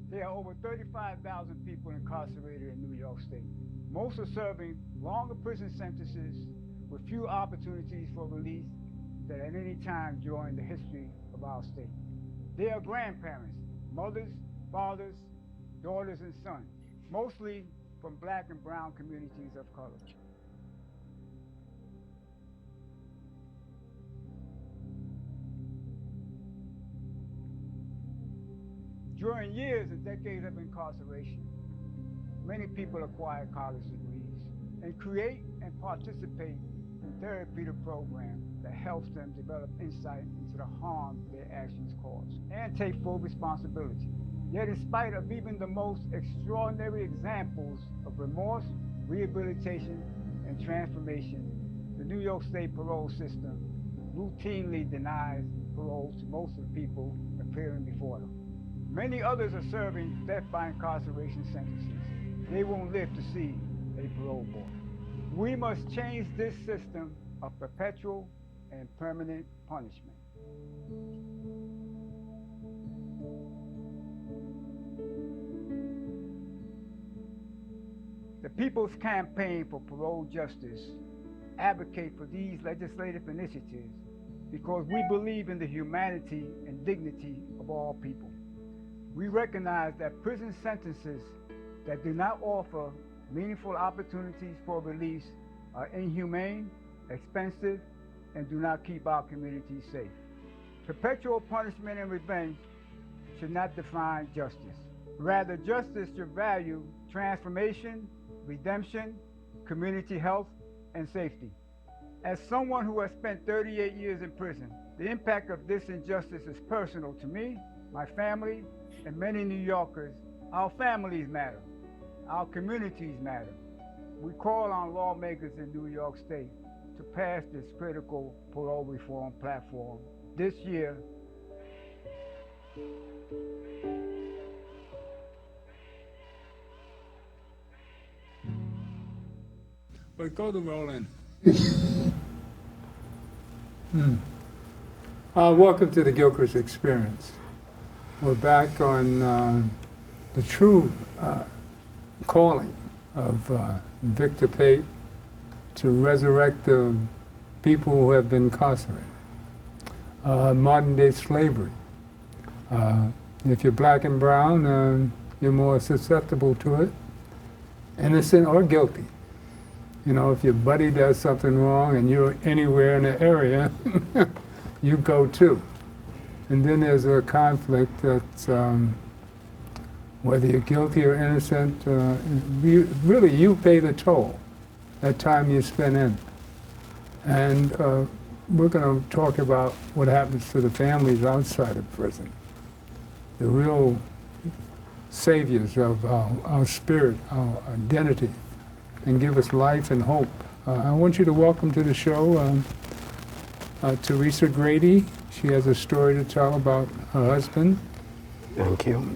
There are over 35,000 people incarcerated in New York State. Most are serving longer prison sentences with few opportunities for release than at any time during the history of our state. They are grandparents, mothers, fathers, daughters, and sons, mostly from black and brown communities of color. During years and decades of incarceration, many people acquire college degrees and create and participate in therapeutic programs that helps them develop insight into the harm their actions cause and take full responsibility. Yet in spite of even the most extraordinary examples of remorse, rehabilitation, and transformation, the New York State parole system routinely denies parole to most of the people appearing before them. Many others are serving death by incarceration sentences. They won't live to see a parole board. We must change this system of perpetual and permanent punishment. The People's Campaign for Parole Justice advocate for these legislative initiatives because we believe in the humanity and dignity of all people. We recognize that prison sentences that do not offer meaningful opportunities for release are inhumane, expensive, and do not keep our communities safe. Perpetual punishment and revenge should not define justice. Rather, justice should value transformation, redemption, community health, and safety. As someone who has spent 38 years in prison, the impact of this injustice is personal to me, my family, and many New Yorkers. Our families matter. Our communities matter. We call on lawmakers in New York State to pass this critical parole reform platform this year. But go to Roland. Welcome to the Gilchrist Experience. We're back on the true calling of Victor Pate to resurrect the people who have been incarcerated. Modern day slavery. If you're black and brown, you're more susceptible to it, innocent or guilty. You know, if your buddy does something wrong and you're anywhere in the area, you go too. And then there's a conflict that's whether you're guilty or innocent, really you pay the toll that time you spend in. And we're going to talk about what happens to the families outside of prison, the real saviors of our spirit, our identity, and give us life and hope. I want you to welcome to the show Teresa Grady. She has a story to tell about her husband. Thank you.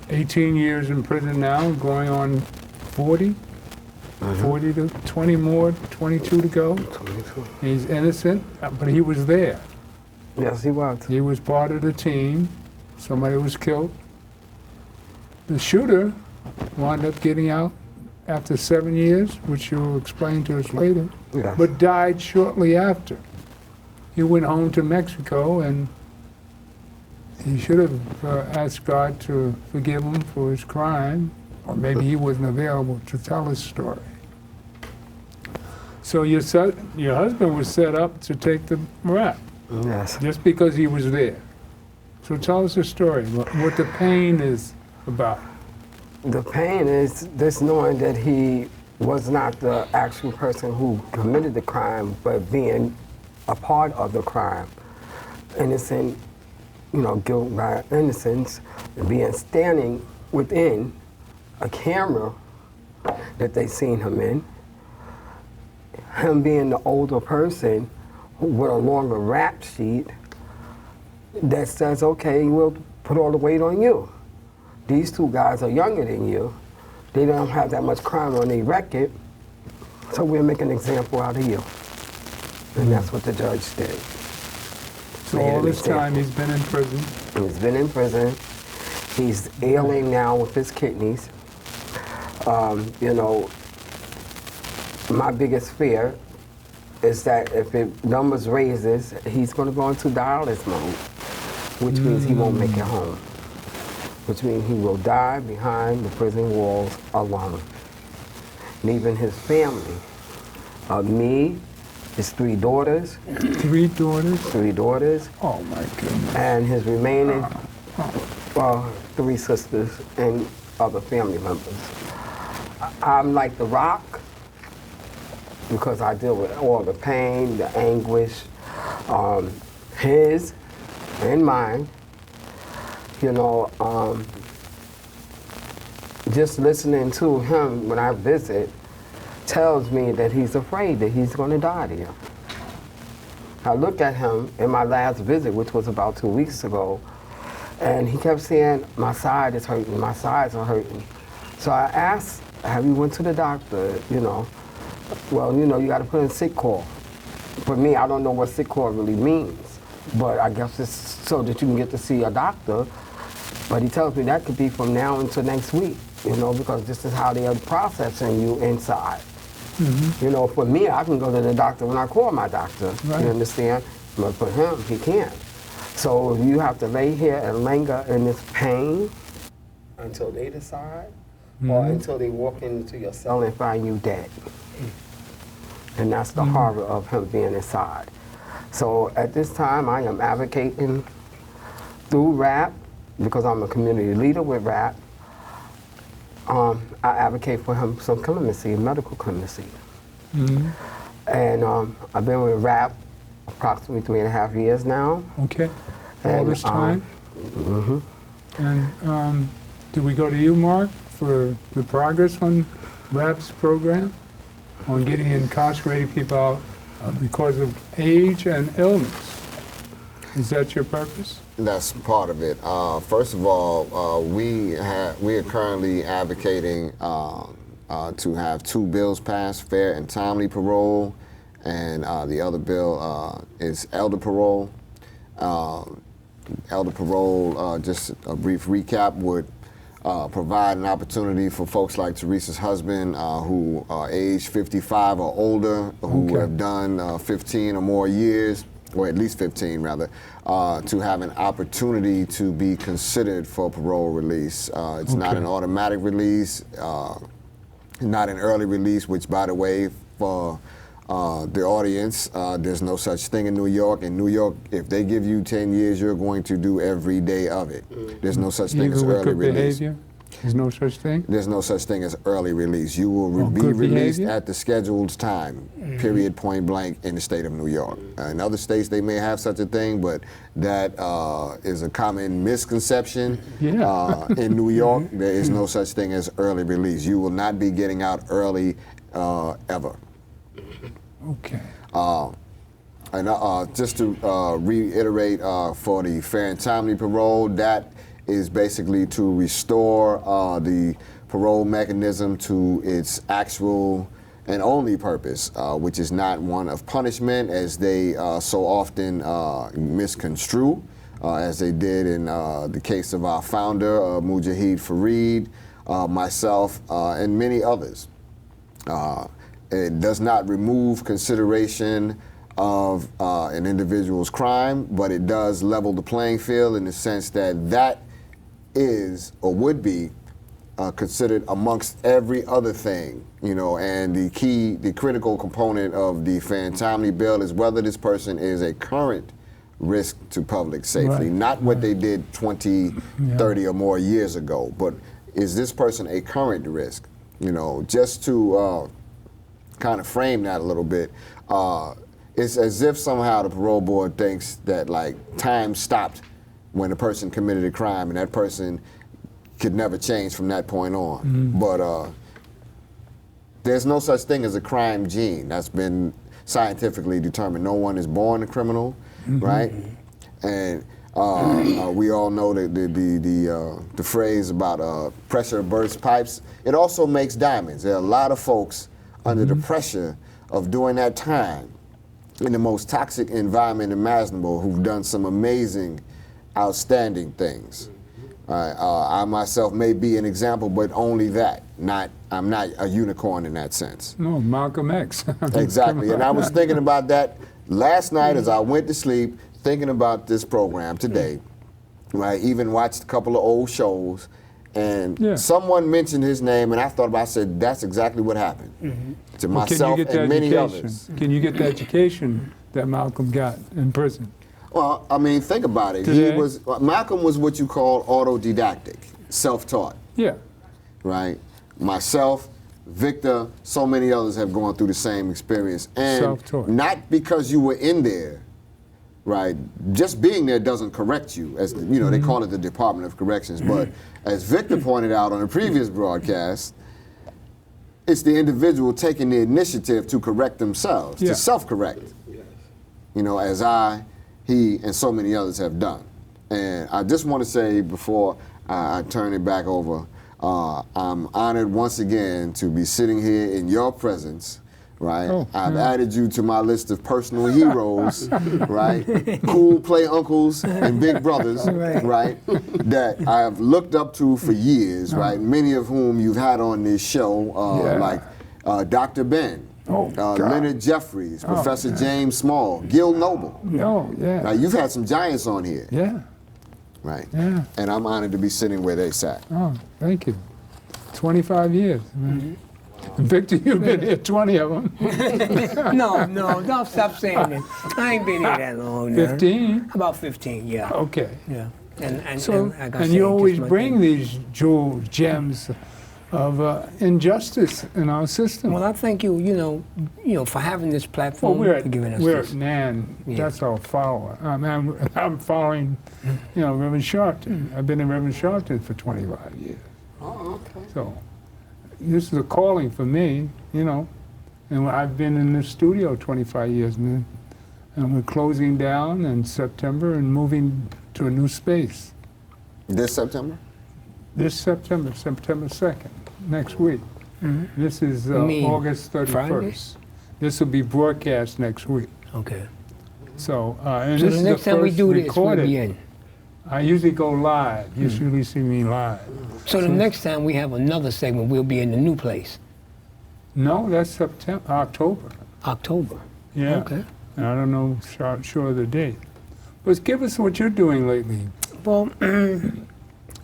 18 years in prison now, going on 40. 40 to 20 more, 22 to go. 22. He's innocent, but he was there. Yes, he was. He was part of the team. Somebody was killed. The shooter wound up getting out after 7 years, which you'll explain to us later, Yes. but died shortly after. He went home to Mexico, and he should have asked God to forgive him for his crime, or maybe he wasn't available to tell his story. So your husband was set up to take the rap, Yes. just because he was there. So tell us the story, what the pain is about. The pain is this knowing that he was not the actual person who committed the crime, but being a part of the crime. Innocent, guilt by innocence, being standing within a camera that they seen him in. Him being the older person with a longer rap sheet that says, okay, we'll put all the weight on you. These two guys are younger than you. They don't have that much crime on their record, so we'll make an example out of you. And that's what the judge did. So all this time he's been in prison. He's been in prison. He's ailing now with his kidneys. You know, my biggest fear is that if the numbers raises, he's going to go into dialysis mode, which means he won't make it home, which means he will die behind the prison walls alone, leaving his family, me, his 3 daughters. 3 daughters? 3 daughters. Oh my goodness. And his remaining 3 sisters and other family members. I'm like the rock because I deal with all the pain, the anguish, his and mine. You know, just listening to him when I visit tells me that he's afraid that he's going to die there. I looked at him in my last visit, which was about 2 weeks ago, and he kept saying, my side is hurting, my sides are hurting. So I asked, have you went to the doctor, you know? Well, you know, you got to put in sick call. For me, I don't know what sick call really means, but I guess it's so that you can get to see a doctor. But he tells me that could be from now until next week, you know, because this is how they are processing you inside. Mm-hmm. You know, for me, I can go to the doctor when I call my doctor, right. You understand? But for him, he can't. So you have to lay here and linger in this pain until they decide, or until they walk into your cell and find you dead. And that's the horror of him being inside. So at this time, I am advocating through RAP, because I'm a community leader with RAP. I advocate for him some clemency, medical clemency. Mm-hmm. And I've been with RAP approximately 3.5 years now. Okay. All this time? Mm-hmm. And do we go to you, Mark, for the progress on RAP's program on getting incarcerated people out because of age and illness? Is that your purpose? That's part of it. First of all, we are currently advocating to have 2 bills passed: fair and timely parole, and the other bill is elder parole. Elder parole, just a brief recap, would provide an opportunity for folks like Teresa's husband, who are age 55 or older, who have done 15 or more years, or at least 15 rather, to have an opportunity to be considered for parole release. It's not an automatic release, not an early release, which, by the way, for the audience, there's no such thing in New York. In New York, if they give you 10 years, you're going to do every day of it. There's no such thing as early release. Behavior? There's no such thing? There's no such thing as early release. You will be released at the scheduled time, period, point blank, in the state of New York. In other states, they may have such a thing, but that is a common misconception. In New York, there is no such thing as early release. You will not be getting out early ever. Okay. And just to reiterate, for the fair and timely parole, that is basically to restore the parole mechanism to its actual and only purpose, which is not one of punishment, as they so often misconstrue, as they did in the case of our founder, Mujahid Fareed, myself, and many others. It does not remove consideration of an individual's crime, but it does level the playing field in the sense that that is, or would be, considered amongst every other thing, you know, and the critical component of the fair and timely bill is whether this person is a current risk to public safety, not what they did 20, 30 or more years ago, but is this person a current risk? You know, just to kind of frame that a little bit, it's as if somehow the parole board thinks that, like, time stopped when a person committed a crime and that person could never change from that point on. But there's no such thing as a crime gene. That's been scientifically determined. No one is born a criminal, right? And we all know the phrase about pressure bursts pipes. It also makes diamonds. There are a lot of folks under the pressure of doing that time in the most toxic environment imaginable who've done some amazing, outstanding things. I myself may be an example, but only that. I'm not a unicorn in that sense. No, Malcolm X. Exactly, and I was thinking about that last night as I went to sleep, thinking about this program today. I even watched a couple of old shows, and someone mentioned his name, and I said, that's exactly what happened to myself and many others. Can you get the education that Malcolm got in prison? Well, I mean, think about it. Malcolm was what you call autodidactic, self-taught. Yeah. Right? Myself, Victor, so many others have gone through the same experience. And self-taught. Not because you were in there, right? Just being there doesn't correct you. As you know, they call it the Department of Corrections. But as Victor pointed out on a previous broadcast, it's the individual taking the initiative to correct themselves, to self-correct. You know, as he, and so many others have done. And I just want to say before I turn it back over, I'm honored once again to be sitting here in your presence, right? I've added you to my list of personal heroes, right? Cool play uncles and big brothers, right? That I have looked up to for years, right? Many of whom you've had on this show, like Dr. Ben, Leonard Jeffries, Professor James Small, Gil Noble. Now, you've had some giants on here. Right. And I'm honored to be sitting where they sat. Oh, thank you. 25 years. Victor, you've been here 20 of them. No, don't stop saying it. I ain't been here that long now. 15? About 15, yeah. Okay. Yeah. And you always bring these jewel gems of injustice in our system. Well, I thank you, you know, for having this platform, for giving us we're this. At NAN, that's our follower. I'm following, you know, Reverend Sharpton. I've been in Reverend Sharpton for 25 years. Oh, okay. So this is a calling for me, you know, and I've been in the studio 25 years, man. And we're closing down in September and moving to a new space. This September? This September 2nd, next week. This is August 31st. Friday? This will be broadcast next week. Okay. So, and So this the is next the time we first do this, we'll recorded. be in. I usually go live. You usually see me live. So the next time we have another segment, we'll be in the new place. No, that's October. October. Yeah. Okay. And I don't know sure of the date. But give us what you're doing lately. Well,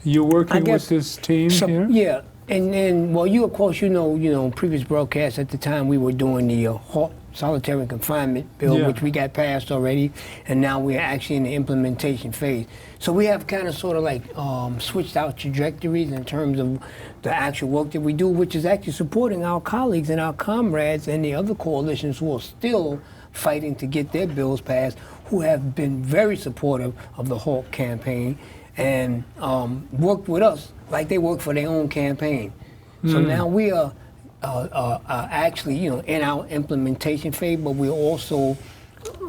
You're working with guess this team here? Yeah. And well, you of course you know previous broadcasts at the time we were doing the solitary confinement bill, which we got passed already, and now we're actually in the implementation phase. So we have kind of sort of like switched out trajectories in terms of the actual work that we do, which is actually supporting our colleagues and our comrades and the other coalitions who are still fighting to get their bills passed, who have been very supportive of the HALT campaign and worked with us like they work for their own campaign. So now we are actually, you know, in our implementation phase, but we also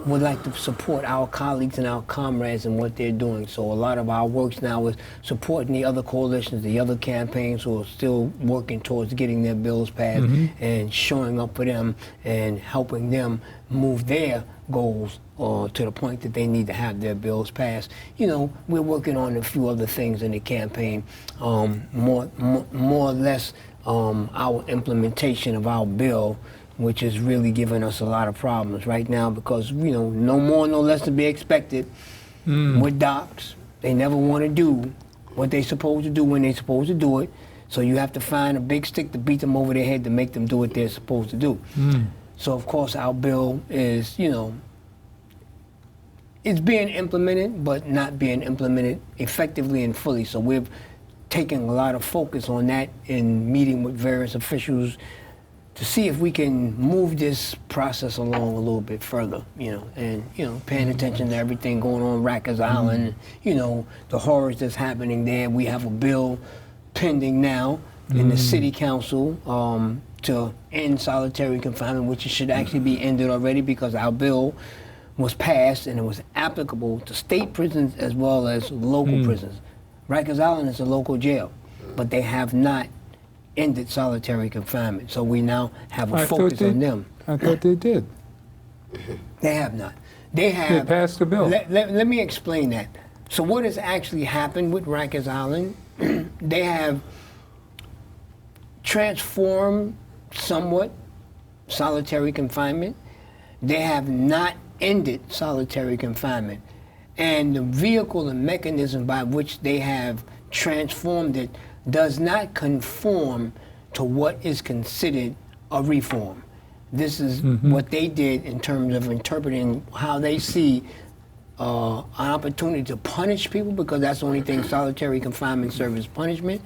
would like to support our colleagues and our comrades in what they're doing. So a lot of our work now is supporting the other coalitions, the other campaigns who are still working towards getting their bills passed and showing up for them and helping them move their goals to the point that they need to have their bills passed. You know, we're working on a few other things in the campaign, more or less our implementation of our bill, which is really giving us a lot of problems right now because, you know, no more, no less to be expected with docs. They never want to do what they're supposed to do when they're supposed to do it. So you have to find a big stick to beat them over their head to make them do what they're supposed to do. So, of course, our bill is, you know, it's being implemented, but not being implemented effectively and fully. So we've taken a lot of focus on that in meeting with various officials to see if we can move this process along a little bit further, you know, and, you know, paying attention to everything going on Rikers Island, you know, the horrors that's happening there. We have a bill pending now in the city council to end solitary confinement, which should actually be ended already because our bill was passed and it was applicable to state prisons as well as local prisons. Rikers Island is a local jail, but they have not ended solitary confinement. So we now have a focus on them. I thought they did. They have not. They have. They passed the bill. Let me explain that. So what has actually happened with Rikers Island, they have transformed somewhat solitary confinement. They have not ended solitary confinement. And the vehicle and mechanism by which they have transformed it does not conform to what is considered a reform. This is what they did in terms of interpreting how they see an opportunity to punish people, because that's the only thing solitary confinement serves as punishment.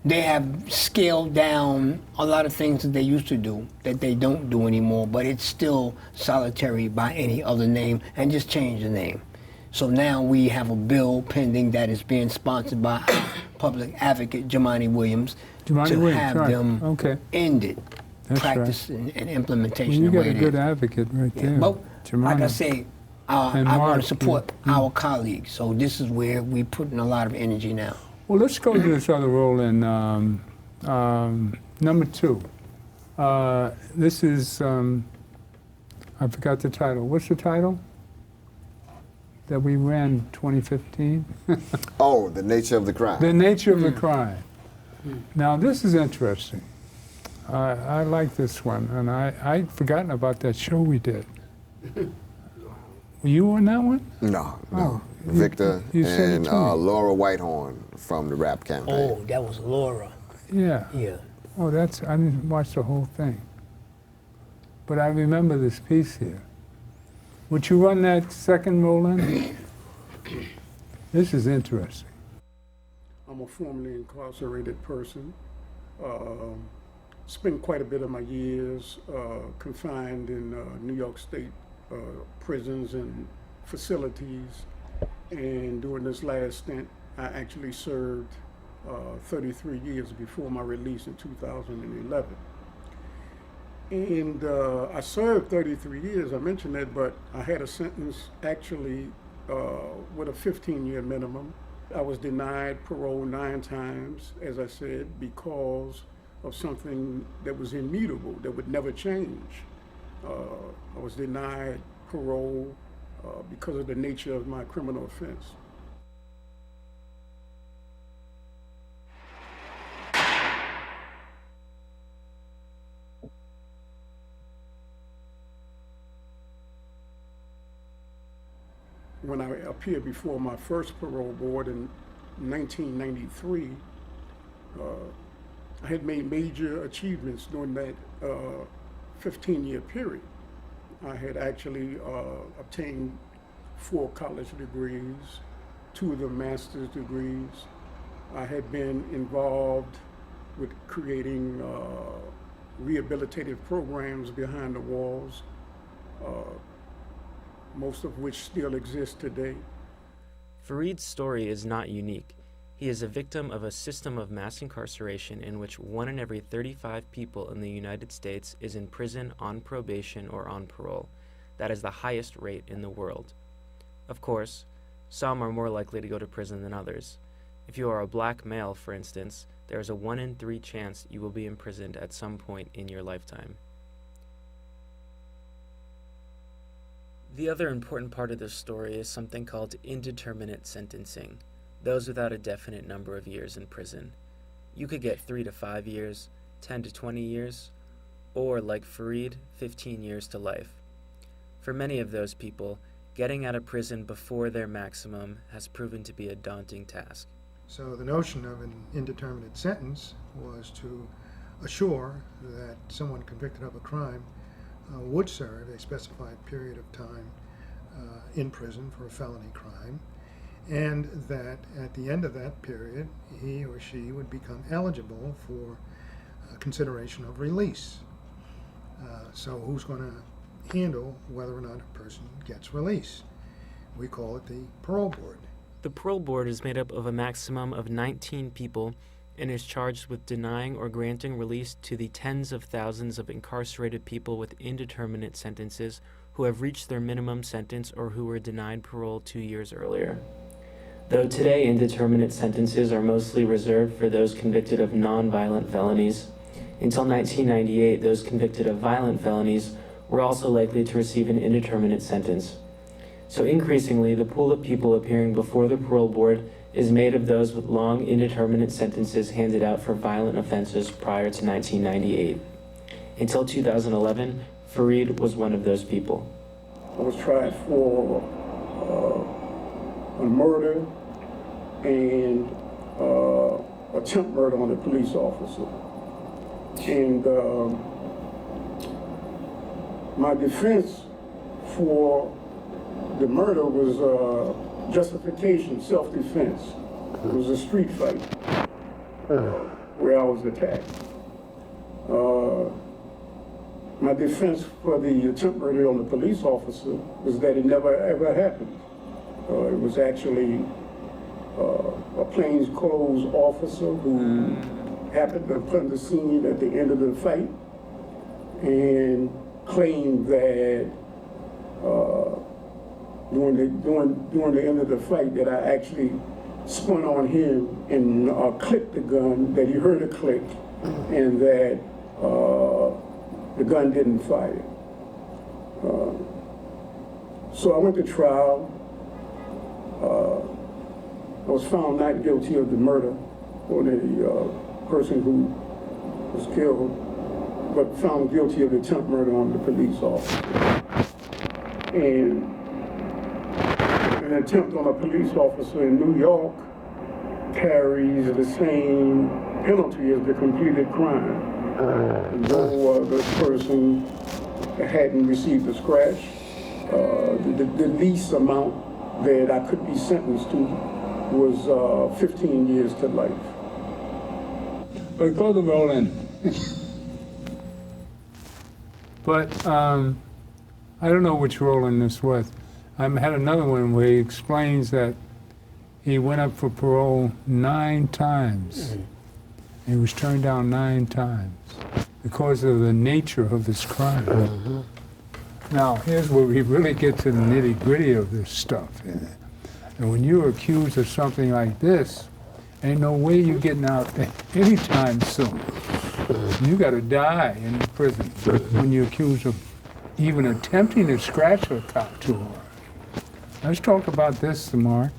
They have scaled down a lot of things that they used to do that they don't do anymore, but it's still solitary by any other name, and just change the name. So now we have a bill pending that is being sponsored by public advocate Jumaane Williams to have them ended. That's practice right. and implementation. Well, you got a good advocate right there. But like I Jumaane. say, I want to support our colleagues. So this is where we put in a lot of energy now. Well, let's go to this other role in number 2. This is, I forgot the title. What's the title that we ran 2015? Oh, the nature of the crime. The nature of the crime. Now, this is interesting. I like this one, and I'd forgotten about that show we did. Were you on that one? No. Oh, Victor you said it and to me. Laura Whitehorn from the rap campaign. Oh, that was Laura. Yeah. Yeah. Oh, I didn't watch the whole thing. But I remember this piece here. Would you run that second roll in? This is interesting. I'm a formerly incarcerated person. Spent quite a bit of my years confined in New York State prisons and facilities. And during this last stint, I actually served 33 years before my release in 2011. And I served 33 years, I mentioned that, but I had a sentence actually with a 15-year minimum. I was denied parole 9 times, as I said, because of something that was immutable, that would never change. I was denied parole because of the nature of my criminal offense. When I appeared before my first parole board in 1993, I had made major achievements during that 15-year period. I had actually obtained 4 college degrees, 2 of them master's degrees. I had been involved with creating rehabilitative programs behind the walls, most of which still exist today. Fareed's story is not unique. He is a victim of a system of mass incarceration in which 1 in every 35 people in the United States is in prison on probation or on parole. That is the highest rate in the world. Of course, some are more likely to go to prison than others. If you are a black male, for instance, there is a 1 in 3 chance you will be imprisoned at some point in your lifetime. The other important part of this story is something called indeterminate sentencing. Those without a definite number of years in prison. You could get 3 to 5 years, 10 to 20 years, or, like Fareed, 15 years to life. For many of those people, getting out of prison before their maximum has proven to be a daunting task. So the notion of an indeterminate sentence was to assure that someone convicted of a crime would serve a specified period of time in prison for a felony crime, and that at the end of that period, he or she would become eligible for consideration of release. So who's going to handle whether or not a person gets release? We call it the parole board. The parole board is made up of a maximum of 19 people and is charged with denying or granting release to the tens of thousands of incarcerated people with indeterminate sentences who have reached their minimum sentence or who were denied parole 2 years earlier. Though today indeterminate sentences are mostly reserved for those convicted of non-violent felonies, until 1998 those convicted of violent felonies were also likely to receive an indeterminate sentence. So increasingly, the pool of people appearing before the parole board is made of those with long, indeterminate sentences handed out for violent offenses prior to 1998. Until 2011, Fareed was one of those people. I was tried for a murder and attempt murder on a police officer. And my defense for the murder was justification, self-defense. It was a street fight where I was attacked. My defense for the attempt murder on the police officer was that it never ever happened. It was actually a plainclothes officer who happened to come to the scene at the end of the fight and claimed that during the end of the fight that I actually spun on him and clicked the gun, that he heard a click, and that the gun didn't fire. So I went to trial. I was found not guilty of the murder on the person who was killed, but found guilty of the attempt murder on the police officer. And an attempt on a police officer in New York carries the same penalty as the completed crime. Though the person hadn't received a scratch, the least amount that I could be sentenced to was 15 years to life. But go to Roland. But I don't know which Roland this was. I had another one where he explains that he went up for parole 9 times. He was turned down 9 times because of the nature of his crime. Now, here's where we really get to the nitty-gritty of this stuff. And when you're accused of something like this, ain't no way you're getting out anytime soon. You got to die in prison when you're accused of even attempting to scratch a cop to her. Let's talk about this, Mark.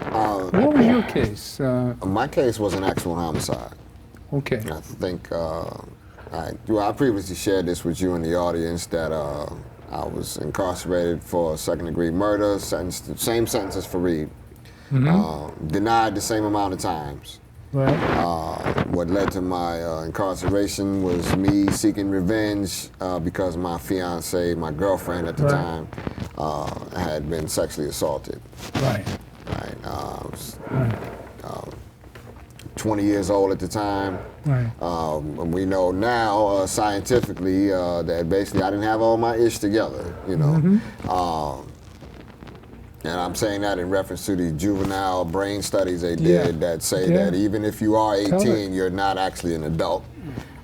What was your case? My case was an actual homicide. Okay. I think I previously shared this with you in the audience that I was incarcerated for second-degree murder, sentenced the same sentence as Fareed, denied the same amount of times. Right. What led to my incarceration was me seeking revenge because my fiance, my girlfriend at the time, had been sexually assaulted. Right. Right. I was 20 years old at the time. Right. We know now scientifically that basically I didn't have all my ish together, you know. And I'm saying that in reference to the juvenile brain studies they did that say that even if you are 18, you're not actually an adult.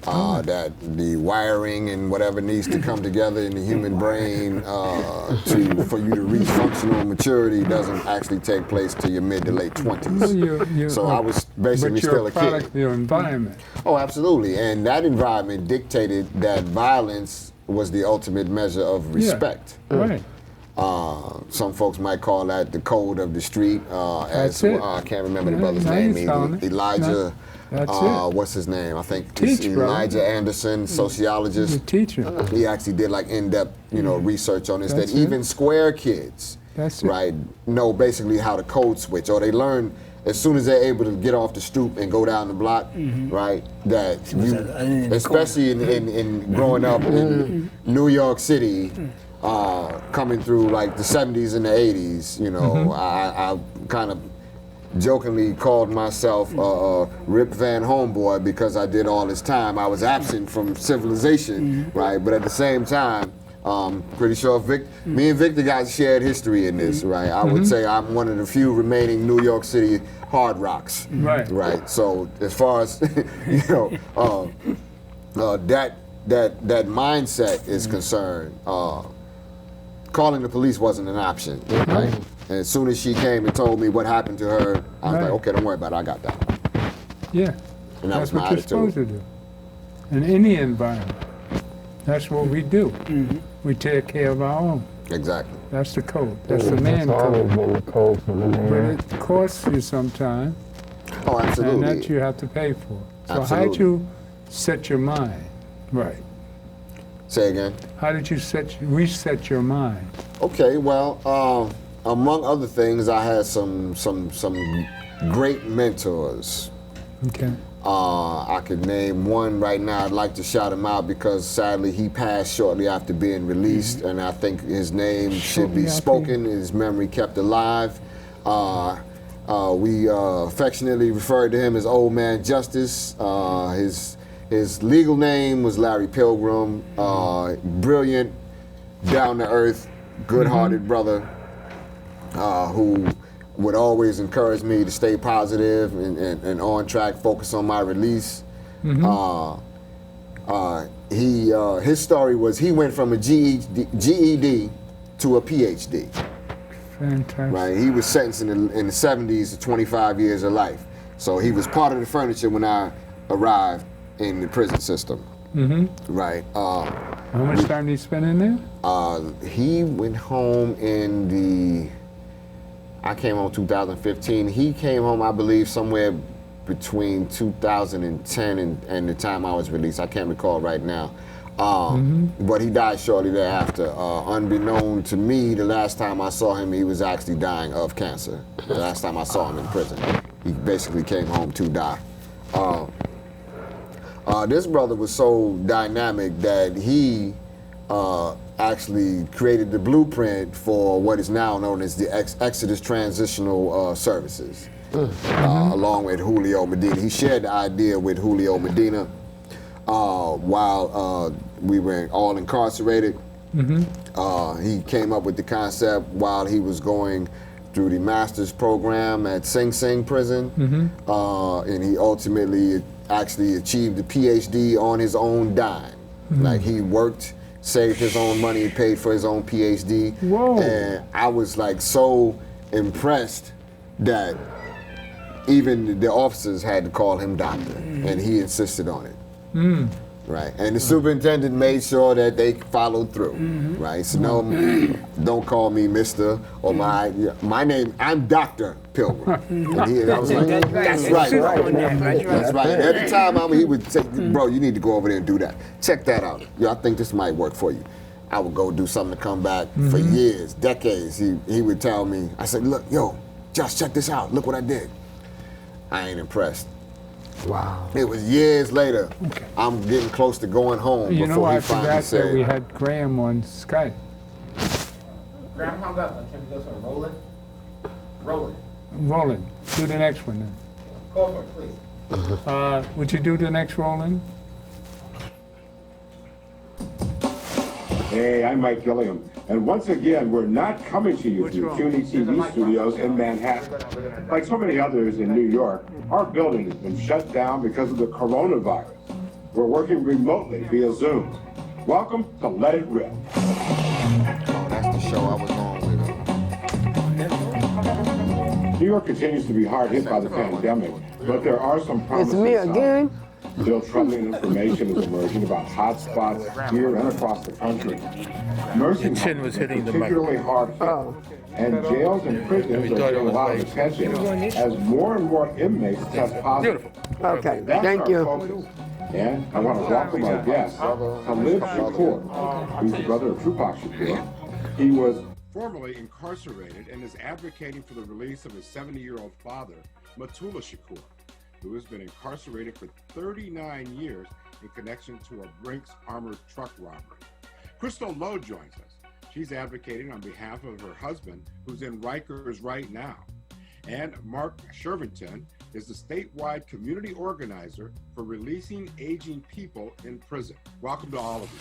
That the wiring and whatever needs to come together in the human brain for you to reach functional maturity doesn't actually take place till your mid to late 20s. So I was basically still a kid. But you're a product of your environment. Oh, absolutely. And that environment dictated that violence was the ultimate measure of respect. Right. Some folks might call that the code of the street. I can't remember the brother's name. Elijah. What's his name? I think it's Elijah Anderson, sociologist. The teacher. He actually did like in-depth, research on this. That even square kids, right, know basically how to code switch, or they learn as soon as they're able to get off the stoop and go down the block, right? That you, especially in growing up in New York City. Coming through like the 70s and the 80s, I kind of jokingly called myself Rip Van Homeboy because I did all this time. I was absent from civilization, right? But at the same time, pretty sure me and Victor got shared history in this, right? I would say I'm one of the few remaining New York City hard rocks, right? So as far as that mindset is concerned, calling the police wasn't an option, right? And as soon as she came and told me what happened to her, I was like, okay, don't worry about it, I got that. Yeah, and that's what you're supposed to do. In any environment, that's what we do. We take care of our own. Exactly. That's the code. That's the man That's always code. been the code for the But man. it costs you some time, Oh, and absolutely. that you have to pay for. So how Absolutely. did you set your mind right? Say again. How did you reset your mind? Okay, well, among other things, I had some great mentors. Okay. I could name one right now. I'd like to shout him out because sadly he passed shortly after being released, and I think his name should be Shortly after. spoken, his memory kept alive. We affectionately referred to him as Old Man Justice. His legal name was Larry Pilgrim. Brilliant, down-to-earth, good-hearted brother who would always encourage me to stay positive and on track, focus on my release. His story was he went from a GED to a PhD. Fantastic. Right, he was sentenced in the 70s to 25 years of life. So he was part of the furniture when I arrived in the prison system. Right. How much time did you spend in there? He went home I came home 2015. He came home, I believe, somewhere between 2010 and the time I was released. I can't recall right now. But he died shortly thereafter. Unbeknown to me, the last time I saw him, he was actually dying of cancer. The last time I saw him in prison. He basically came home to die. This brother was so dynamic that he actually created the blueprint for what is now known as the Exodus Transitional Services, along with Julio Medina. He shared the idea with Julio Medina while we were all incarcerated. He came up with the concept while he was going through the master's program at Sing Sing prison, and he ultimately actually achieved a PhD on his own dime. Like he worked, saved his own money, paid for his own PhD. Whoa. And I was like so impressed that even the officers had to call him doctor, and he insisted on it. Right, and the superintendent made sure that they followed through. Right, so no, don't call me Mister or my name. I'm Dr. Pilgrim. And I was like, that's right. That's right. And every time he would say, bro, you need to go over there and do that. Check that out. I think this might work for you. I would go do something to come back for years, decades. He would tell me. I said, look, yo, just check this out. Look what I did. I ain't impressed. Wow. It was years later. I'm getting close to going home You know, before I he finally forgot that we said, had Graham on Skype. Graham hung up. Can we go to rolling? Rolling. Roland, do the next one then. Go for it, please. Would you do the next Roland? Hey, I'm Mike Gilliam, and once again, we're not coming to you from the CUNY TV studios in Manhattan. Like so many others in New York, our building has been shut down because of the coronavirus. We're working remotely via Zoom. Welcome to Let It Rip. oh, that's the show I was on with him. New York continues to be hard hit by the pandemic, but there are some It's promising me signs. again. Still troubling information is emerging about hotspots here and across the country. Nursing homes was are hitting the particularly hard hit, and jails and prisons are getting a lot of attention as more and more inmates test positive. Okay, That's thank our you. focus. And I want to welcome our guest, Khalid Shakur, who's the brother of Tupac Shakur. He was formerly incarcerated and is advocating for the release of his 70-year-old father, Matula Shakur, who has been incarcerated for 39 years in connection to a Brinks armored truck robbery. Crystal Lowe joins us. She's advocating on behalf of her husband, who's in Rikers right now. And Mark Shervington is the statewide community organizer for releasing aging people in prison. Welcome to all of you.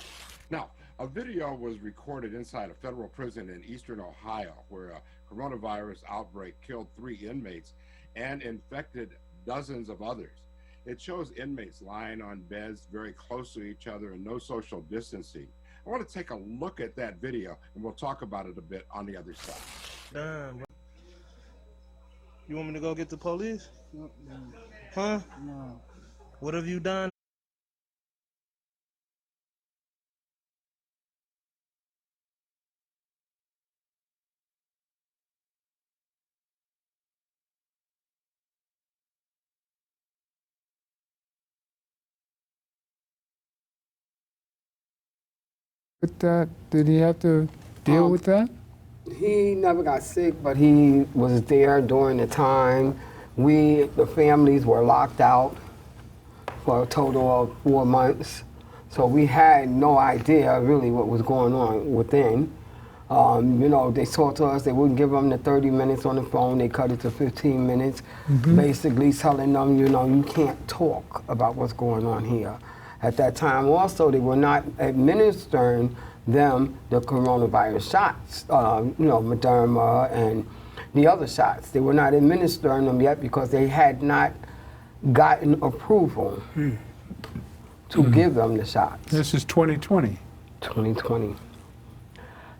Now, a video was recorded inside a federal prison in eastern Ohio where a coronavirus outbreak killed 3 inmates and infected dozens of others. It shows inmates lying on beds very close to each other and no social distancing. I want to take a look at that video and we'll talk about it a bit on the other side. Damn. You want me to go get the police? Huh? No. What have you done? with that? Did he have to deal with that? He never got sick, but he was there during the time. The families were locked out for a total of 4 months. So we had no idea really what was going on within. They talked to us, they wouldn't give them the 30 minutes on the phone, they cut it to 15 minutes, basically telling them, you can't talk about what's going on here. At that time also, they were not administering them the coronavirus shots, Moderna and the other shots. They were not administering them yet because they had not gotten approval to give them the shots. This is 2020. 2020.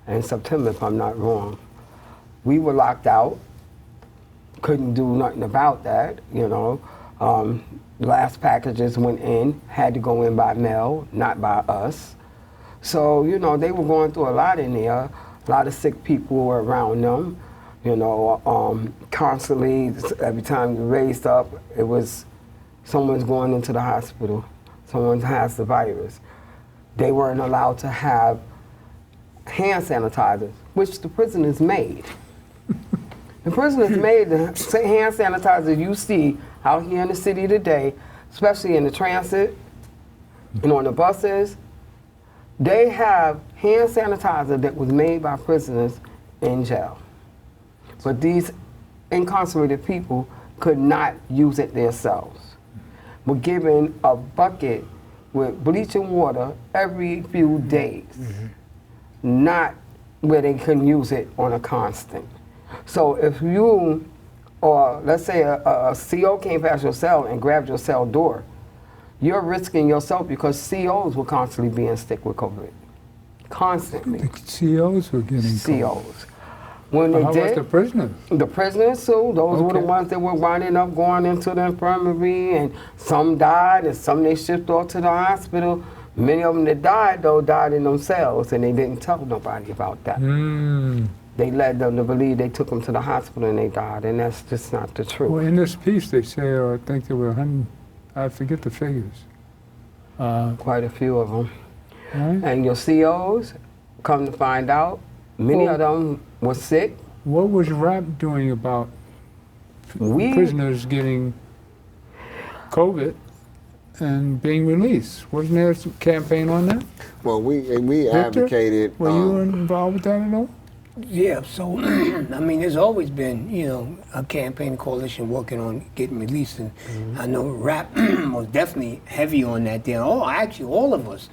In September, if I'm not wrong. We were locked out, couldn't do nothing about that, Last packages went in, had to go in by mail, not by us. So, they were going through a lot in there. A lot of sick people were around them, constantly, every time you raised up, it was someone's going into the hospital, someone has the virus. They weren't allowed to have hand sanitizers, which the prisoners made. The prisoners made the hand sanitizer you see out here in the city today, especially in the transit and on the buses. They have hand sanitizer that was made by prisoners in jail. But these incarcerated people could not use it themselves. Were given a bucket with bleaching water every few days, not where they can use it on a constant. So if you, or let's say a CO came past your cell and grabbed your cell door, you're risking yourself because COs were constantly being sick with COVID. Constantly. The COs were getting COs. When they How did, about the prisoners? The prisoners too, those were the Okay. ones that were winding up going into the infirmary, and some died and some they shipped off to the hospital. Many of them that died though died in themselves and they didn't tell nobody about that. They led them to believe they took them to the hospital and they died, and that's just not the truth. Well, in this piece they say, I think there were 100, I forget the figures. Quite a few of them. Right? And your COs, come to find out, many of them were sick. What was RAP doing about prisoners getting COVID and being released? Wasn't there some campaign on that? Well, we Victor, advocated. Were you involved with that at all? Yeah, so, there's always been, a campaign coalition working on getting released, and I know RAP was definitely heavy on that there. Oh, actually, all of us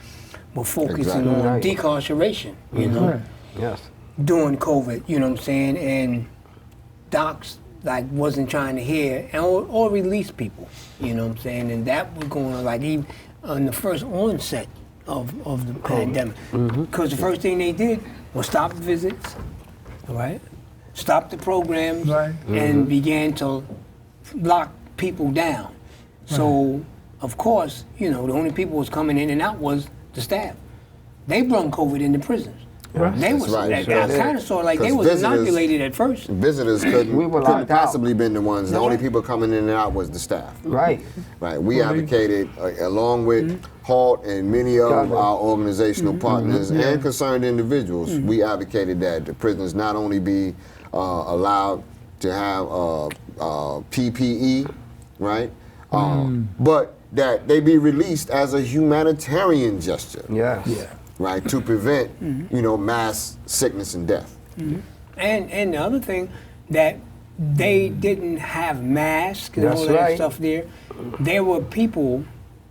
were focusing on decarceration, Yes. during COVID, you know what I'm saying? And docs, wasn't trying to hear or release people, you know what I'm saying? And that was going on, even on the first onset of the pandemic. Because the first thing they did was stop the visits, right? Stop the programs, and began to lock people down. So, of course, the only people who was coming in and out was the staff. They brought COVID in the prisons. They was, I kind of saw like they was inoculated at first. Visitors couldn't possibly been the ones. The only people coming in and out was the staff. Right. Right. We advocated, along with HALT and many of our organizational partners and concerned individuals, we advocated that the prisoners not only be allowed to have PPE, right, but that they be released as a humanitarian gesture. Yes. Yeah. Right, to prevent, mass sickness and death. And the other thing, that they didn't have masks and all that stuff there. There were people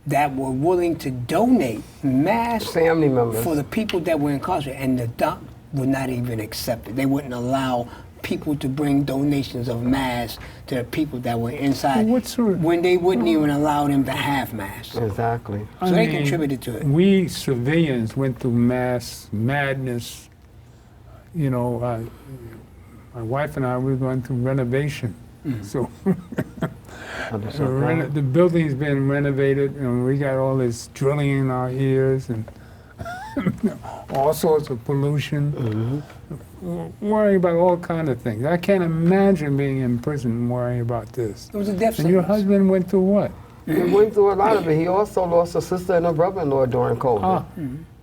that were willing to donate masks family members for the people that were incarcerated, and the doc would not even accept it. They wouldn't allow people to bring donations of masks to the people that were inside when they wouldn't even allow them to have masks. Exactly. So they contributed to it. We civilians went through mass madness. My wife and I, we were going through renovation. So the building's been renovated, and we got all this drilling in our ears and all sorts of pollution. Worrying about all kind of things. I can't imagine being in prison and worrying about this. It was a death And your husband went through what? He went through a lot of it. He also lost a sister and a brother-in-law during COVID.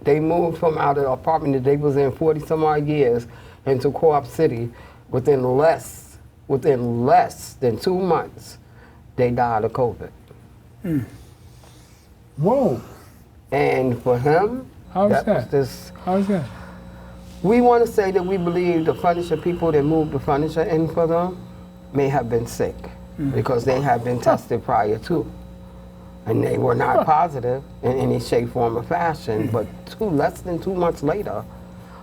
They moved from out of the apartment that they was in 40 some odd years into Co-op City. Within less than 2 months, they died of COVID. Whoa. And for him, How's was that? just, How's that? we want to say that we believe the furniture people that moved the furniture in for them may have been sick because they had been tested prior to. And they were not positive in any shape, form, or fashion. But less than 2 months later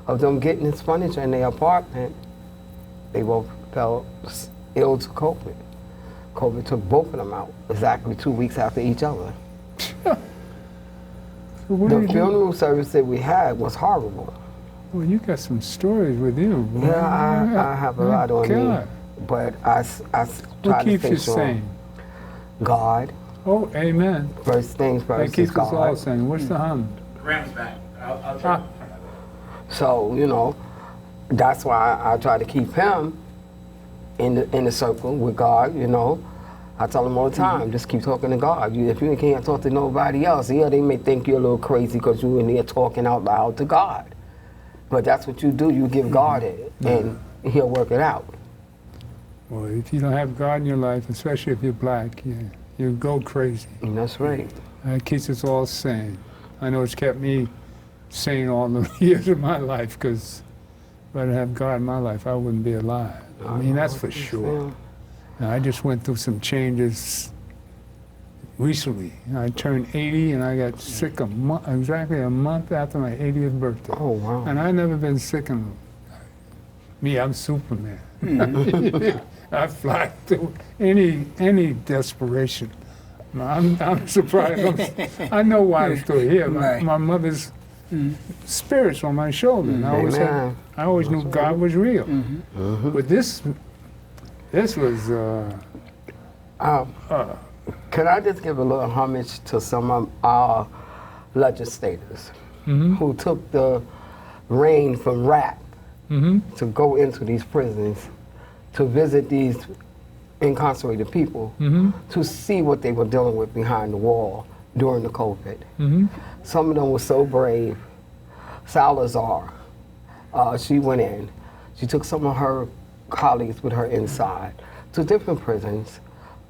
of them getting this furniture in their apartment, they both fell ill to COVID. COVID took both of them out exactly 2 weeks after each other. So what do The you do? funeral service that we had was horrible. Well, you got some stories with you. Boy. Yeah, I have a lot on God. me. But I try What to keeps stay you strong. sane? God, Oh, amen. first things That first is keeps us all God. sane. What's the hum? Graham's back. I'll Ah. try. So, you know, that's why I try to keep him in the circle with God, you know. I tell him all the time, just keep talking to God. If you can't talk to nobody else, yeah, they may think you're a little crazy because you're in there talking out loud to God. But that's what you do. You give God it, and he'll work it out. Well, if you don't have God in your life, especially if you're black, you go crazy. And that's right. It keeps us all sane. I know it's kept me sane all the years of my life because if I didn't have God in my life, I wouldn't be alive. I mean, that's for sure. Now, I just went through some changes recently. I turned 80 and I got sick exactly a month after my 80th birthday. Oh, wow. And I've never been sick in me. I'm Superman. I fly through any desperation. I'm surprised. I know why I'm still here. My mother's spirit's on my should. And I always knew God was real. But this was. Can I just give a little homage to some of our legislators who took the reign from rap to go into these prisons, to visit these incarcerated people, to see what they were dealing with behind the wall during the COVID. Some of them were so brave. Salazar, she went in. She took some of her colleagues with her inside to different prisons,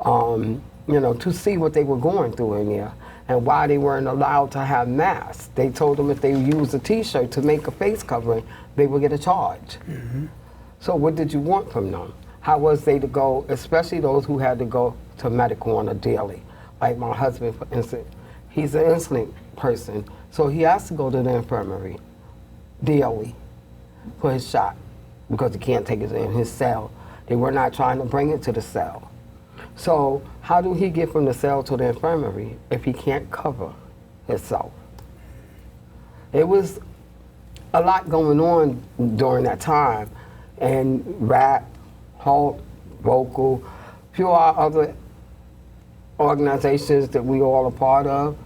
you know, to see what they were going through in there and why they weren't allowed to have masks. They told them if they used a T-shirt to make a face covering, they would get a charge. So what did you want from them? How was they to go, especially those who had to go to medical on a daily? Like my husband, for instance, he's an insulin person, so he has to go to the infirmary daily for his shot because he can't take it in his cell. They were not trying to bring it to the cell. So how do he get from the cell to the infirmary if he can't cover himself? It was a lot going on during that time, and rap, Halt, Vocal, a few other organizations that we all a part of,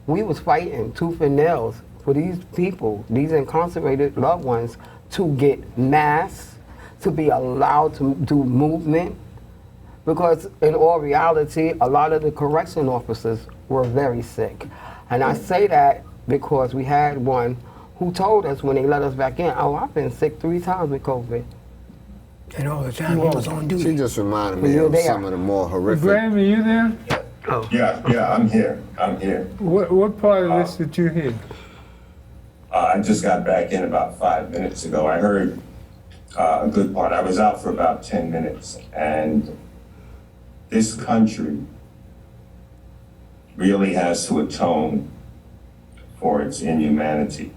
we was fighting tooth and nails for these people, these incarcerated loved ones, to get masks, to be allowed to do movement, because in all reality, a lot of the correction officers were very sick. And I say that because we had one who told us when they let us back in, oh, I've been sick 3 times with COVID. And all the time he was on duty. She just reminded me of some of the more horrific. Graham, are you there? Yeah, I'm here. What part of this did you hear? I just got back in about 5 minutes ago. I heard a good part. I was out for about 10 minutes, and this country really has to atone for its inhumanity.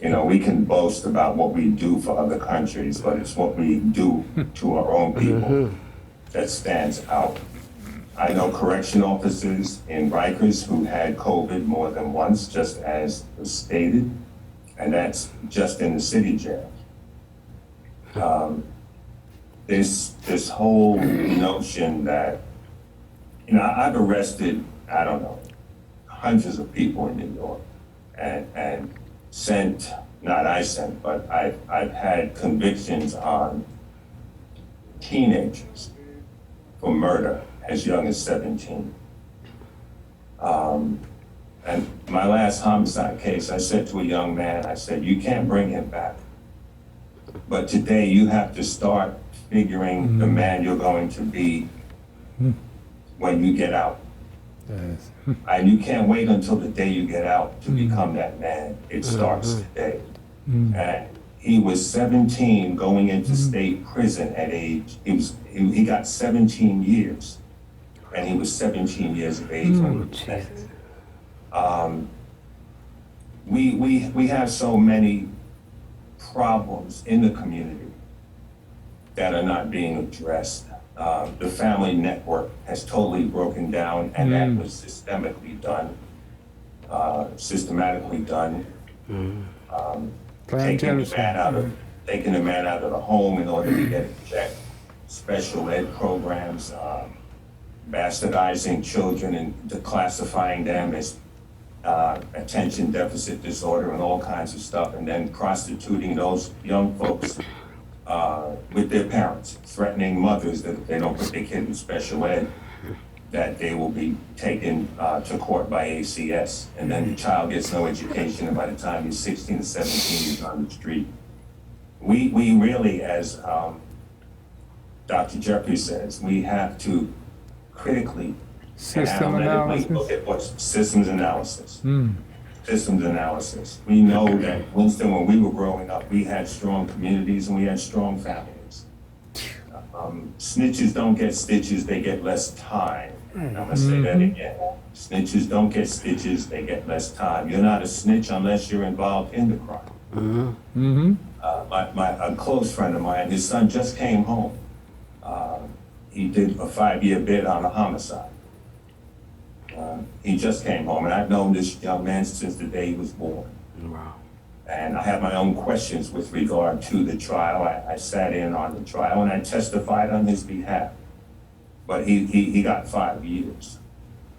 You know, we can boast about what we do for other countries, but it's what we do to our own people that stands out. I know correction officers in Rikers who had COVID more than once, just as was stated, and that's just in the city jail. This whole notion that, you know, I've arrested, I don't know, hundreds of people in New York, and sent, not I sent, but I've had convictions on teenagers for murder as young as 17. And my last homicide case, I said to a young man, I said, you can't bring him back. But today you have to start figuring the man you're going to be when you get out. Yes. And you can't wait until the day you get out to become that man. It starts today. And he was 17 going into state prison at age, he got 17 years. And he was 17 years of age when he was sentenced. We have so many problems in the community that are not being addressed. The family network has totally broken down, and that was systematically done. Taking the man out of the home in order to get a check, special ed programs, bastardizing children and declassifying them as attention deficit disorder and all kinds of stuff, and then prostituting those young folks with their parents, threatening mothers that if they don't put their kid in special ed, that they will be taken to court by ACS. And then the child gets no education, and by the time he's 16 or 17, he's on the street. We really, as Dr. Jeffrey says, we have to critically and analytically look at what's systems analysis. Systems analysis. We know that, Winston, when we were growing up, we had strong communities and we had strong families. Snitches don't get stitches, they get less time. I'm gonna say that again. Snitches don't get stitches, they get less time. You're not a snitch unless you're involved in the crime. A close friend of mine, his son just came home. He did a 5-year bid on a homicide. He just came home, and I've known this young man since the day he was born. Wow. And I have my own questions with regard to the trial. I sat in on the trial, and I testified on his behalf. But he got 5 years.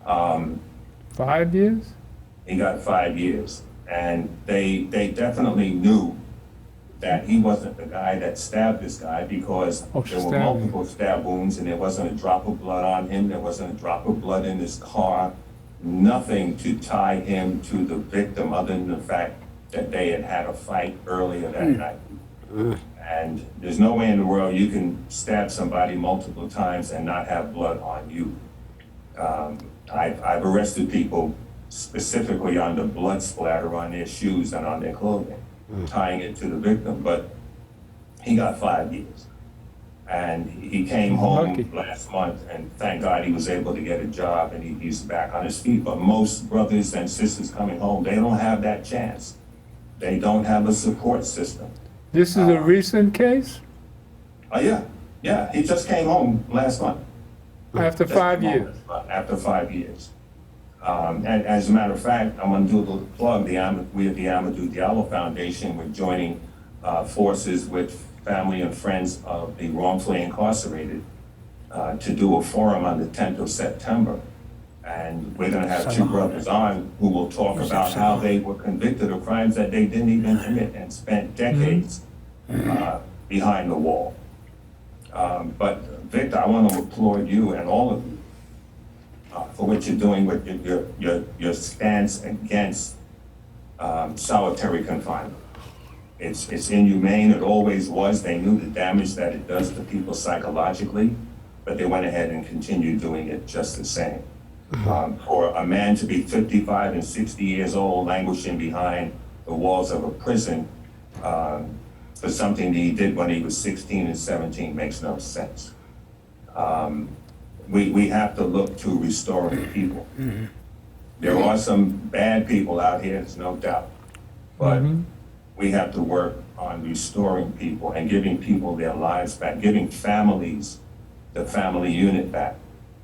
5 years? He got 5 years. And they definitely knew that he wasn't the guy that stabbed this guy, because there were multiple stab wounds and there wasn't a drop of blood on him. There wasn't a drop of blood in his car. Nothing to tie him to the victim other than the fact that they had had a fight earlier that night. And there's no way in the world you can stab somebody multiple times and not have blood on you. I've arrested people specifically on the blood splatter on their shoes and on their clothing, tying it to the victim, but he got 5 years. And he came home last month, and thank God he was able to get a job, and he's back on his feet. But most brothers and sisters coming home, they don't have that chance. They don't have a support system. This is a recent case? Oh, yeah, he just came home last month. After 5 years? After 5 years. And as a matter of fact, I'm going to do a little plug. We at the Amadou Diallo Foundation, we're joining forces with family and friends of the wrongfully incarcerated to do a forum on the 10th of September. And we're going to have two brothers on who will talk about how they were convicted of crimes that they didn't even commit and spent decades behind the wall. But Victor, I want to applaud you and all of you for what you're doing with your stance against solitary confinement. It's inhumane, it always was. They knew the damage that it does to people psychologically, but they went ahead and continued doing it just the same. For a man to be 55 and 60 years old, languishing behind the walls of a prison for something that he did when he was 16 and 17 makes no sense. We have to look to restoring people. There are some bad people out here, there's no doubt, but we have to work on restoring people and giving people their lives back, giving families the family unit back.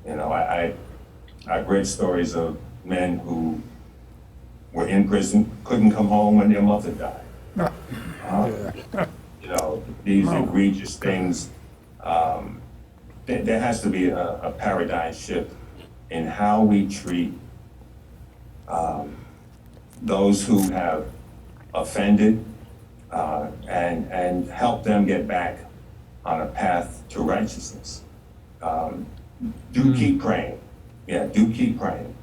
You know, I've read stories of men who were in prison, couldn't come home when their mother died. You know, these egregious things. There has to be a paradigm shift in how we treat those who have offended and help them get back on a path to righteousness. Do keep praying. Yeah, do keep praying.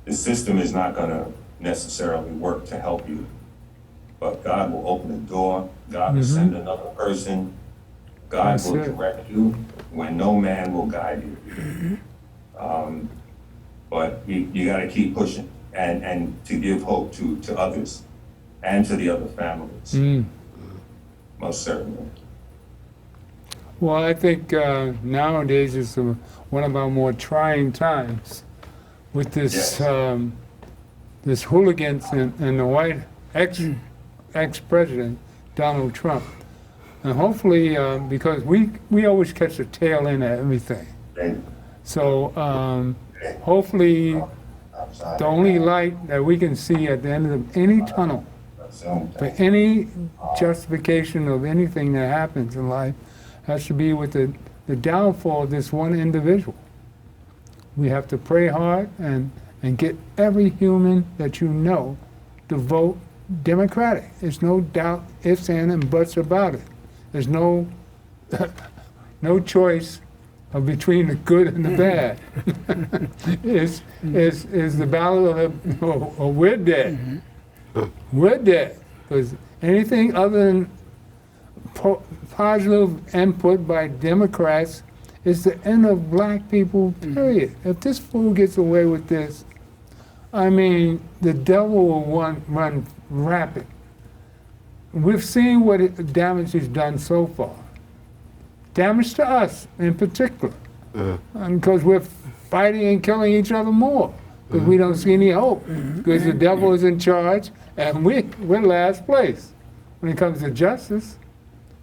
The system is not going to necessarily work to help you. But God will open a door, God will send another person, God That's will it. direct you when no man will guide you. But you got to keep pushing and to give hope to others and to the other families. Most certainly. Well, I think nowadays is one of our more trying times with this this hooligans and the white ex-president Donald Trump, and hopefully because we always catch the tail end of everything. So hopefully the only light that we can see at the end of any tunnel for any justification of anything that happens in life has to be with the downfall of this one individual. We have to pray hard and get every human that you know to vote Democratic. There's no doubt, ifs, and buts about it. There's no no choice between the good and the bad. Is the battle of we're dead. We're dead. Because anything other than positive input by Democrats is the end of black people, period. If this fool gets away with this, I mean, the devil will run rapid. We've seen what damage he's done so far. Damage to us in particular. Because we're fighting and killing each other more. Because we don't see any hope. Because the devil is in charge and we're last place when it comes to justice.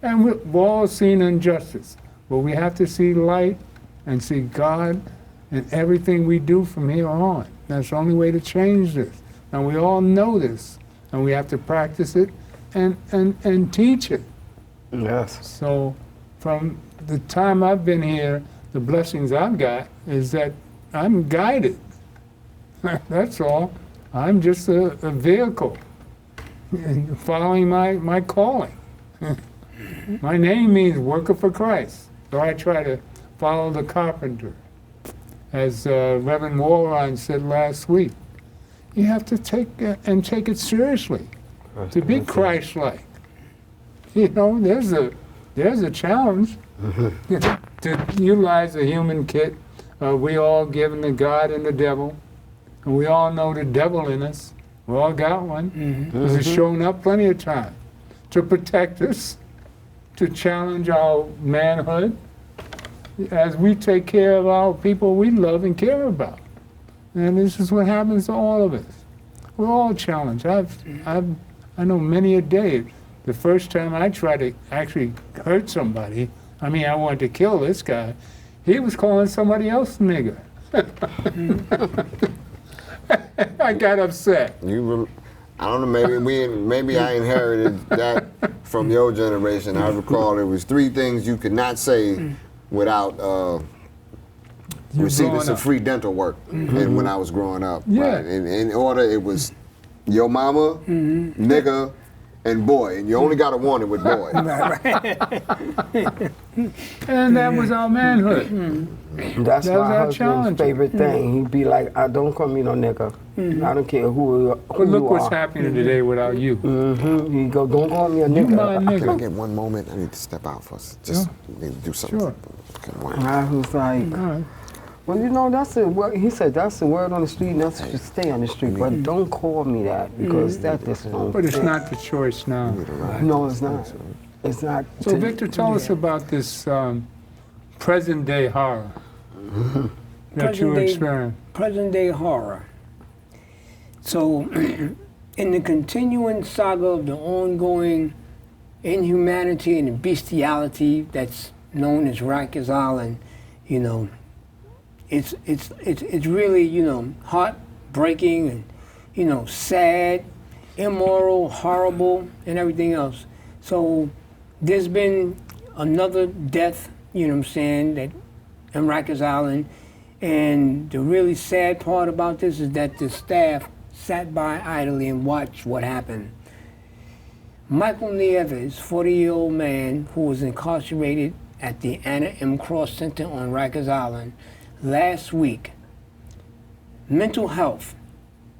And we've all seen injustice. But we have to see light and see God in everything we do from here on. That's the only way to change this. And we all know this. And we have to practice it and teach it. Yes. So from the time I've been here, the blessings I've got is that I'm guided. That's all. I'm just a vehicle following my calling. My name means worker for Christ. So I try to follow the carpenter. As Reverend Warren said last week, you have to take it seriously to be Christ-like. You know, there's a challenge to utilize the human kit. We all given to God and the devil, and we all know the devil in us. We all got one. It's shown up plenty of times to protect us, to challenge our manhood, as we take care of our people we love and care about. And this is what happens to all of us. We're all challenged. I know many a day, the first time I tried to actually hurt somebody, I mean, I wanted to kill this guy, he was calling somebody else nigger. I got upset. I don't know, maybe I inherited that from your generation. I recall there was 3 things you could not say without receiving some free dental work and when I was growing up. Yeah. Right? In order, it was your mama, nigga, and boy. And you only got to want it with boy. And that was our manhood. That's That was my our husband's challenge. favorite thing. He'd be like, don't call me no nigga. I don't care who But look you what's are. happening today without you. He'd go, don't call me a You nigga. my Can I nigga. get one moment? I need to step out for just need to do something. Sure. I was like, well, you know, that's the word. He said that's the word on the street, and that's to stay on the street. But don't call me that because that just don't. But it's fit. not the choice now. No, it's not. It's not. So Victor, tell us about this present day horror that you experienced. Present day horror. So, in the continuing saga of the ongoing inhumanity and bestiality that's known as Rikers Island, you know, it's really, you know, heartbreaking and, you know, sad, immoral, horrible, and everything else. So there's been another death, you know what I'm saying, that in Rikers Island. And the really sad part about this is that the staff sat by idly and watched what happened. Michael Nieves, 40-year-old man who was incarcerated at the Anna M. Cross Center on Rikers Island last week. Mental health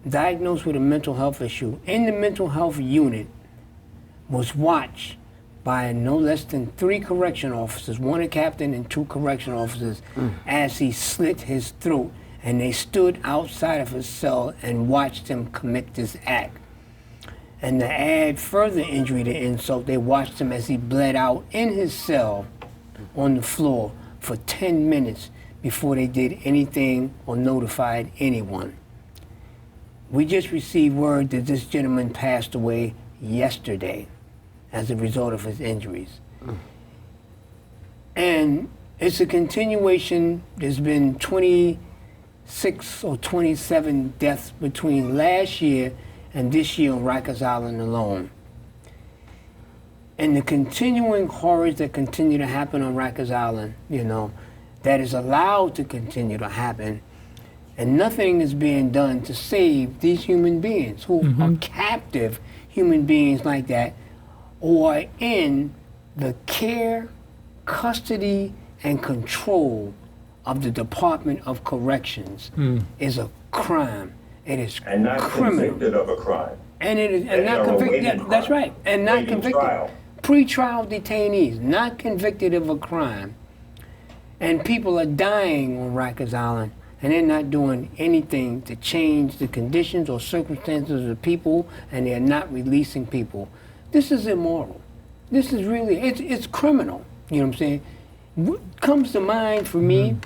diagnosed with a mental health issue in the mental health unit was watched by no less than 3 correction officers, 1 a captain and 2 correction officers, as he slit his throat. And they stood outside of his cell and watched him commit this act. And to add further injury to insult, they watched him as he bled out in his cell on the floor for 10 minutes before they did anything or notified anyone. We just received word that this gentleman passed away yesterday as a result of his injuries. And it's a continuation. There's been 26 or 27 deaths between last year and this year on Rikers Island alone. And the continuing horrors that continue to happen on Rikers Island, you know, that is allowed to continue to happen, and nothing is being done to save these human beings who are captive human beings like that, who are in the care, custody, and control of the Department of Corrections is a crime. It is And not criminal. convicted of a crime. And it is and They not are convicted. awaiting That's crime. right. And not Awaiting convicted. trial. Pre-trial detainees, not convicted of a crime. And people are dying on Rikers Island, and they're not doing anything to change the conditions or circumstances of the people, and they're not releasing people. This is immoral. This is really, it's criminal. You know what I'm saying? What comes to mind for me,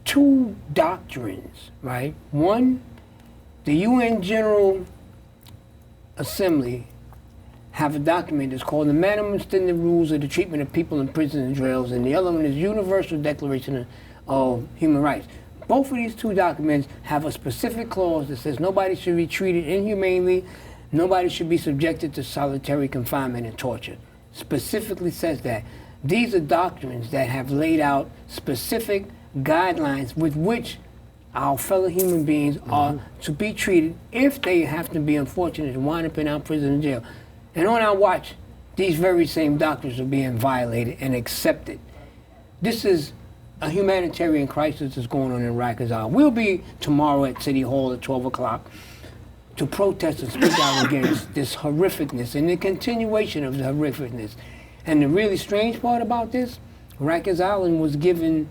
2 doctrines, right? One, the UN General Assembly have a document that's called the Minimum Standard Rules of the Treatment of People in Prisons and Jails, and the other one is Universal Declaration of Human Rights. Both of these 2 documents have a specific clause that says nobody should be treated inhumanely, nobody should be subjected to solitary confinement and torture. Specifically says that. These are doctrines that have laid out specific guidelines with which our fellow human beings are to be treated if they have to be unfortunate to wind up in our prison and jail. And on our watch, these very same doctrines are being violated and accepted. This is a humanitarian crisis that's going on in Rikers Island. We'll be tomorrow at City Hall at 12 o'clock to protest and speak out against this horrificness and the continuation of the horrificness. And the really strange part about this, Rikers Island was given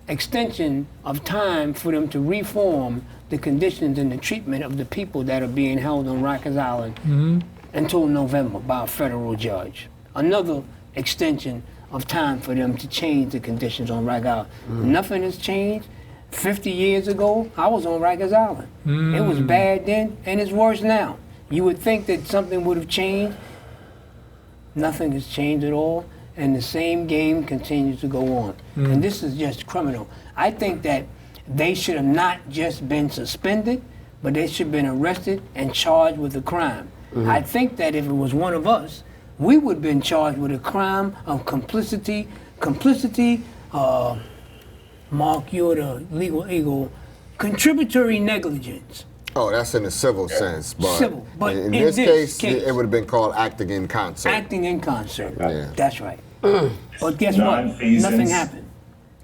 extension of time for them to reform the conditions and the treatment of the people that are being held on Rikers Island until November by a federal judge. Another extension of time for them to change the conditions on Rikers Island. Nothing has changed. 50 years ago, I was on Rikers Island. It was bad then, and it's worse now. You would think that something would have changed. Nothing has changed at all, and the same game continues to go on. And this is just criminal. I think that they should have not just been suspended, but they should have been arrested and charged with a crime. I think that if it was one of us, we would have been charged with a crime of complicity, Mark, you're the legal eagle, contributory negligence. Oh, that's in the civil sense, but, Civil, but in in this this case, case, it would have been called acting in concert. Acting in concert. Yeah. That's right. But guess what? Nonfeasance. Nothing happened.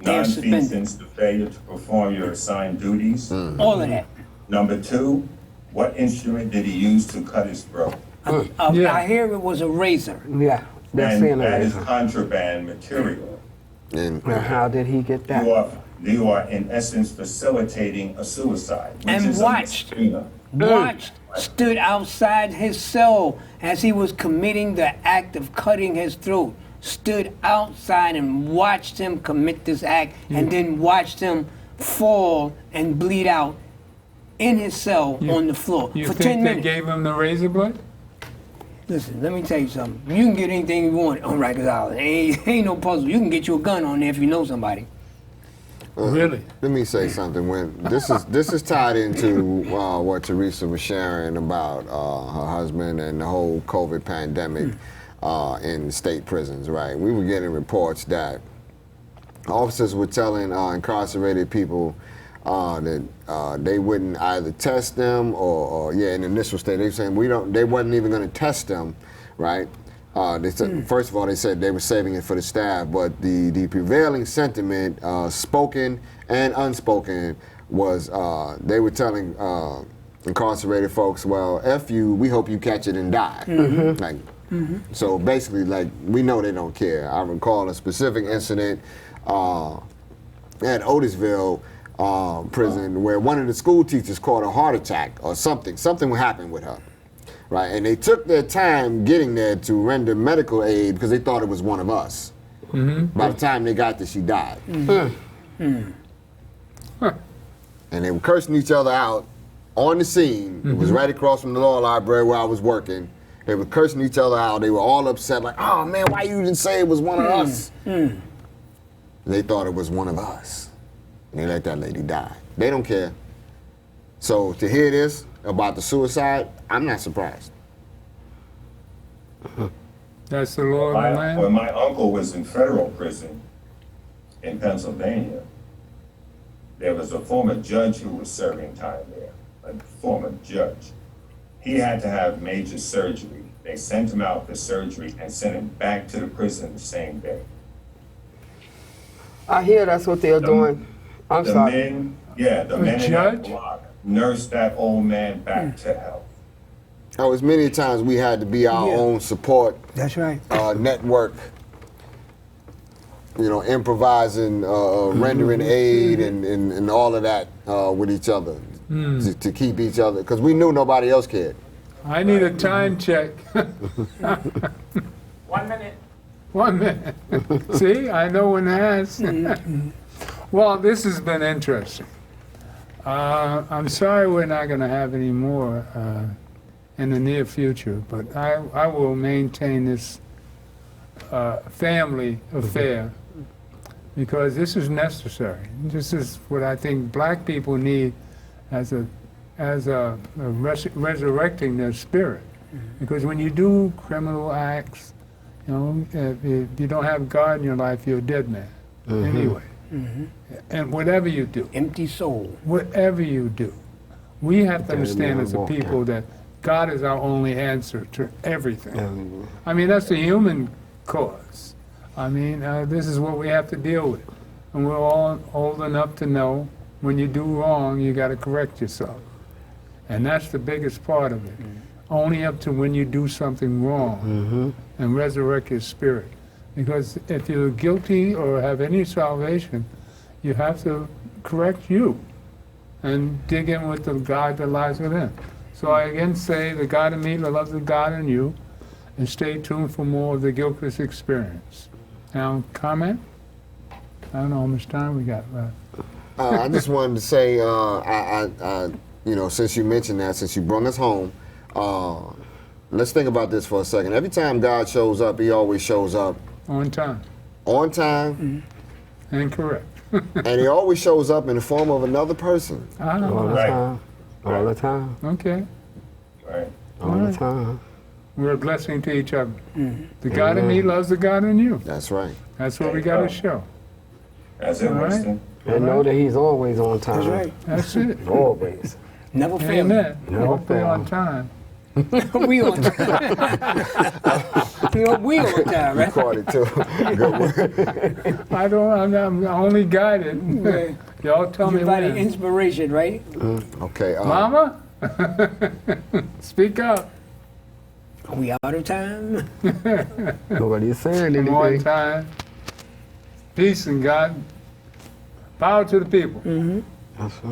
They're suspended. Nonfeasance, the failure to perform your assigned duties. All of that. Number 2, what instrument did he use to cut his throat? I hear it was a razor. Yeah, they're saying And that is that. contraband material. And Now, how did he get that? You are in essence facilitating a suicide, which And is a watched. misdemeanor. Watched, stood outside his cell as he was committing the act of cutting his throat. Stood outside and watched him commit this act, and then watched him fall and bleed out in his cell on the floor You for think 10 they minutes. gave him the razor blade? Listen, let me tell you something. You can get anything you want on Rikers Island. Ain't no puzzle. You can get you a gun on there if you know somebody. Really? let me say something. When this is tied into what Teresa was sharing about her husband and the whole COVID pandemic in state prisons, right? We were getting reports that officers were telling incarcerated people that they wouldn't either test them or in the initial state they were saying they wasn't even going to test them, right? They said, first of all, they said they were saving it for the staff, but the prevailing sentiment, spoken and unspoken, was they were telling incarcerated folks, well, F you, we hope you catch it and die. Like, so basically, like, we know they don't care. I recall a specific incident at Otisville prison where one of the school teachers caught a heart attack or something. Something happened with her, right? And they took their time getting there to render medical aid because they thought it was one of us. By the time they got there, she died. And they were cursing each other out on the scene. It was right across from the law library where I was working. They were cursing each other out. They were all upset, like, oh man, why you didn't say it was one of us? They thought it was one of us. And they let that lady die. They don't care. So to hear this about the suicide, I'm not surprised. That's the law of the land? When my uncle was in federal prison in Pennsylvania, there was a former judge who was serving time there, a former judge. He had to have major surgery. They sent him out for surgery and sent him back to the prison the same day. I hear that's what they're doing. I'm sorry. Men, yeah, the men in that block nursed that old man back to health. Oh, as many times we had to be our own support. That's right. Network. You know, improvising, rendering aid, and all of that with each other to keep each other, because we knew nobody else cared. I need a time check. 1 minute. 1 minute. See, I know when to ask. Well, this has been interesting. I'm sorry we're not going to have any more in the near future, but I will maintain this family affair because this is necessary. This is what I think black people need as a resurrecting their spirit. Because when you do criminal acts, you know, if you don't have God in your life, you're a dead man. Anyway. And whatever you do. Empty soul. Whatever you do. We have to understand as a people that God is our only answer to everything. I mean, that's the human cause. I mean, this is what we have to deal with. And we're all old enough to know when you do wrong, you got to correct yourself. And that's the biggest part of it. Only up to when you do something wrong and resurrect your spirit. Because if you're guilty or have any salvation, you have to correct you and dig in with the God that lies within. So I again say, the God in me loves the God in you, and stay tuned for more of the Gilchrist experience. Now, comment? I don't know how much time we got left. I just wanted to say, you know, since you mentioned that, since you brought us home, let's think about this for a second. Every time God shows up, he always shows up on time. On time. And correct. And he always shows up in the form of another person. I know. All the time. All the time. Okay. Right. All the time. We're a blessing to each other. The God in me loves the God in you. That's right. That's what we got to show. That's it, Winston. And know that he's always on time. That's right. That's it. Always. Never fail. Amen. Never Hopefully fail. on time. We on time. You know, we on time, right? Caught it too. Good work. I'm only guided. Y'all tell me Providing when. inspiration, right? Okay. Mama? Speak up. Are we out of time? Nobody's saying I'm on anything. time. Peace and God. Power to the people. That's right.